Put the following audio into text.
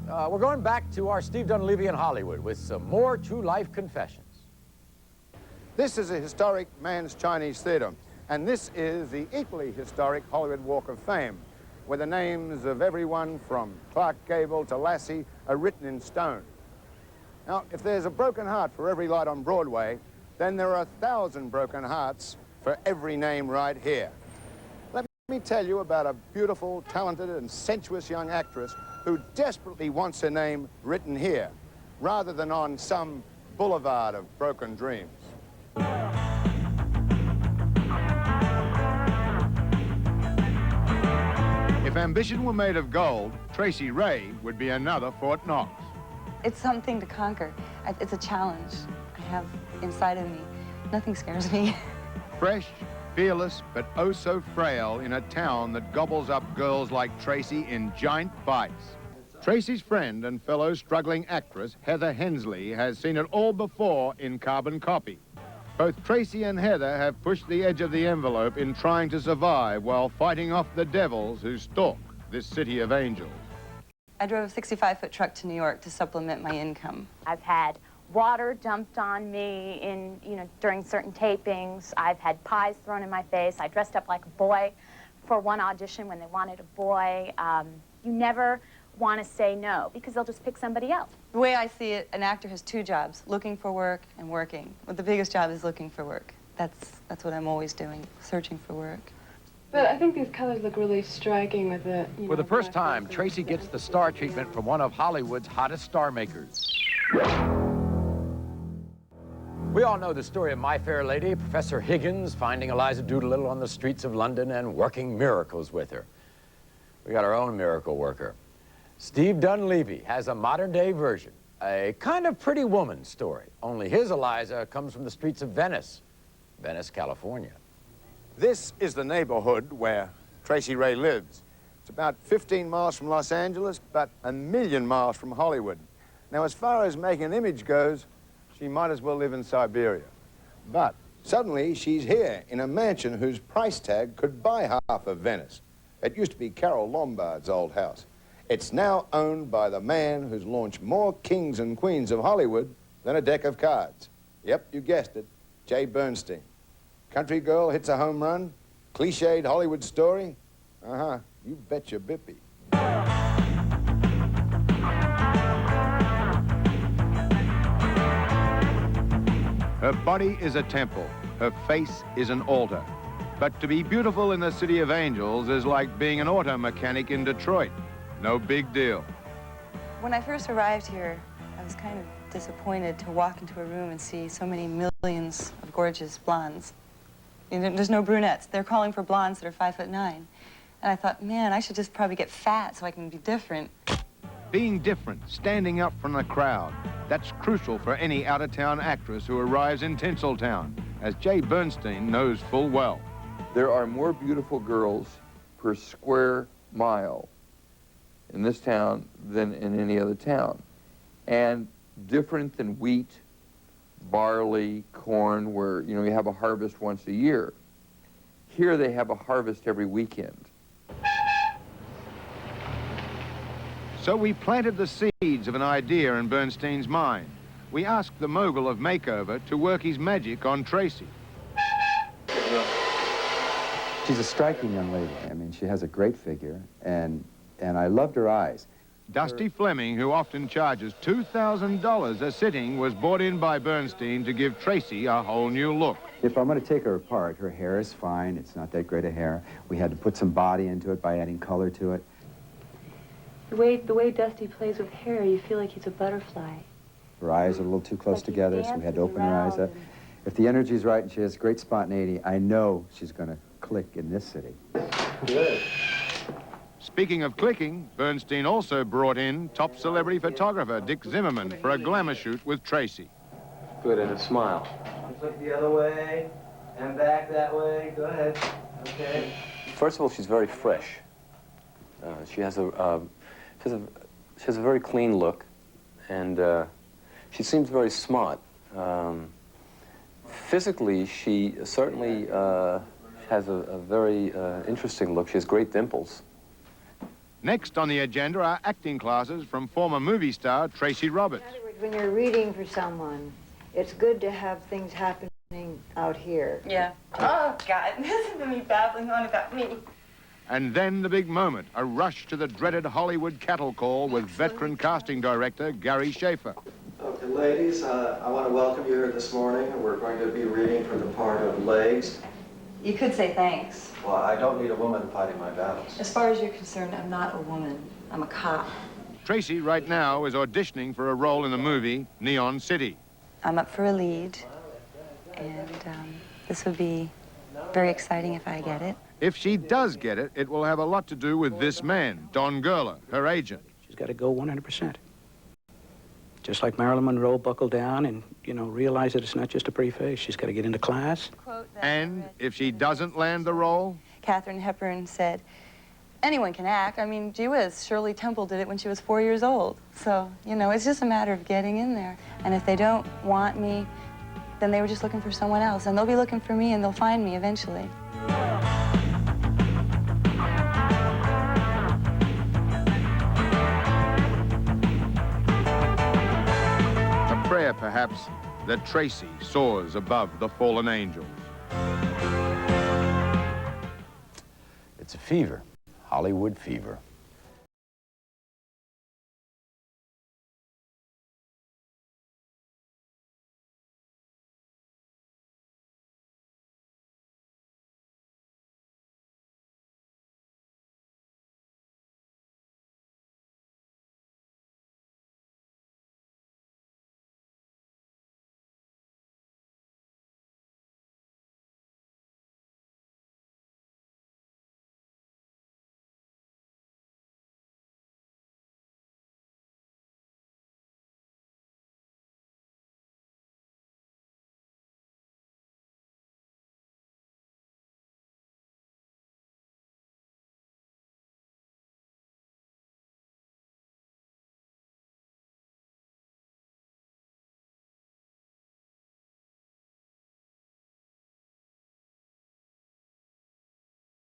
We're going back to our Steve Dunleavy in Hollywood with some more true life confessions. This is a historic Mann's Chinese Theatre, and this is the equally historic Hollywood Walk of Fame, where the names of everyone from Clark Gable to Lassie are written in stone. Now, if there's a broken heart for every light on Broadway, then there are 1,000 broken hearts for every name right here. Let me tell you about a beautiful, talented, and sensuous young actress who desperately wants her name written here, rather than on some boulevard of broken dreams. If ambition were made of gold, Tracy Ray would be another Fort Knox. It's something to conquer. It's a challenge I have inside of me. Nothing scares me. Fresh, fearless, but oh so frail in a town that gobbles up girls like Tracy in giant bites. Tracy's friend and fellow struggling actress, Heather Hensley, has seen it all before in Carbon Copy. Both Tracy and Heather have pushed the edge of the envelope in trying to survive while fighting off the devils who stalk this city of angels. I drove a 65-foot truck to New York to supplement my income. I've had water dumped on me during certain tapings. I've had pies thrown in my face. I dressed up like a boy for one audition when they wanted a boy. You never want to say no, because they'll just pick somebody else. The way I see it, an actor has two jobs, looking for work and working. But the biggest job is looking for work. That's what I'm always doing, searching for work. But I think these colors look really striking with it. For the first time, Tracy gets the star treatment from one of Hollywood's hottest star makers. We all know the story of My Fair Lady, Professor Higgins finding Eliza Doolittle on the streets of London and working miracles with her. We got our own miracle worker. Steve Dunleavy has a modern-day version, a kind of Pretty Woman story, only his Eliza comes from the streets of Venice, California. This is the neighborhood where Tracy Ray lives. It's about 15 miles from Los Angeles, but 1,000,000 miles from Hollywood. Now, as far as making an image goes, she might as well live in Siberia. But suddenly, she's here in a mansion whose price tag could buy half of Venice. It used to be Carol Lombard's old house. It's now owned by the man who's launched more kings and queens of Hollywood than a deck of cards. Yep, you guessed it, Jay Bernstein. Country girl hits a home run, cliched Hollywood story. Uh-huh, you bet your bippy. Her body is a temple, her face is an altar. But to be beautiful in the City of Angels is like being an auto mechanic in Detroit. No big deal. When I first arrived here, I was kind of disappointed to walk into a room and see so many millions of gorgeous blondes. There's no brunettes. They're calling for blondes that are 5'9". And I thought, man, I should just probably get fat so I can be different. Being different, standing up from the crowd, that's crucial for any out-of-town actress who arrives in Tinseltown, as Jay Bernstein knows full well. There are more beautiful girls per square mile in this town than in any other town. And different than wheat, barley, corn, where, you have a harvest once a year. Here they have a harvest every weekend. So we planted the seeds of an idea in Bernstein's mind. We asked the mogul of makeover to work his magic on Tracy. She's a striking young lady. I mean, she has a great figure, and I loved her eyes. Dusty Fleming, who often charges $2,000 a sitting, was brought in by Bernstein to give Tracy a whole new look. If I'm going to take her apart, her hair is fine. It's not that great a hair. We had to put some body into it by adding color to it. The way Dusty plays with hair, you feel like he's a butterfly. Her eyes are a little too close together, so we had to open her eyes up. If the energy's right and she has great spontaneity, I know she's going to click in this city. Good. Speaking of clicking, Bernstein also brought in top celebrity photographer Dick Zimmerman for a glamour shoot with Tracy. Good, and a smile. Just look the other way and back that way. Go ahead. Okay. First of all, she's very fresh. She has a very clean look, and she seems very smart. Physically, she certainly has a very interesting look. She has great dimples. Next on the agenda are acting classes from former movie star Tracy Roberts. In other words, when you're reading for someone, it's good to have things happening out here. Yeah. Oh, God, listen to me babbling on about me. And then the big moment, a rush to the dreaded Hollywood cattle call with veteran casting director Gary Schaefer. Okay, ladies, I want to welcome you here this morning. We're going to be reading for the part of Legs. You could say thanks. Well, I don't need a woman fighting my battles. As far as you're concerned, I'm not a woman. I'm a cop. Tracy right now is auditioning for a role in the movie Neon City. I'm up for a lead, and this would be very exciting if I get it. If she does get it, it will have a lot to do with this man, Don Gerler, her agent. She's got to go 100%. Just like Marilyn Monroe, buckle down and, you know, realize that it's not just a pretty face. She's got to get into class. And if she doesn't land the role? Katharine Hepburn said, anyone can act. I mean, gee whiz, Shirley Temple did it when she was 4 years old. So, you know, it's just a matter of getting in there. And if they don't want me, then they were just looking for someone else. And they'll be looking for me, and they'll find me eventually. Prayer, perhaps, that Tracy soars above the fallen angels. It's a fever, Hollywood fever.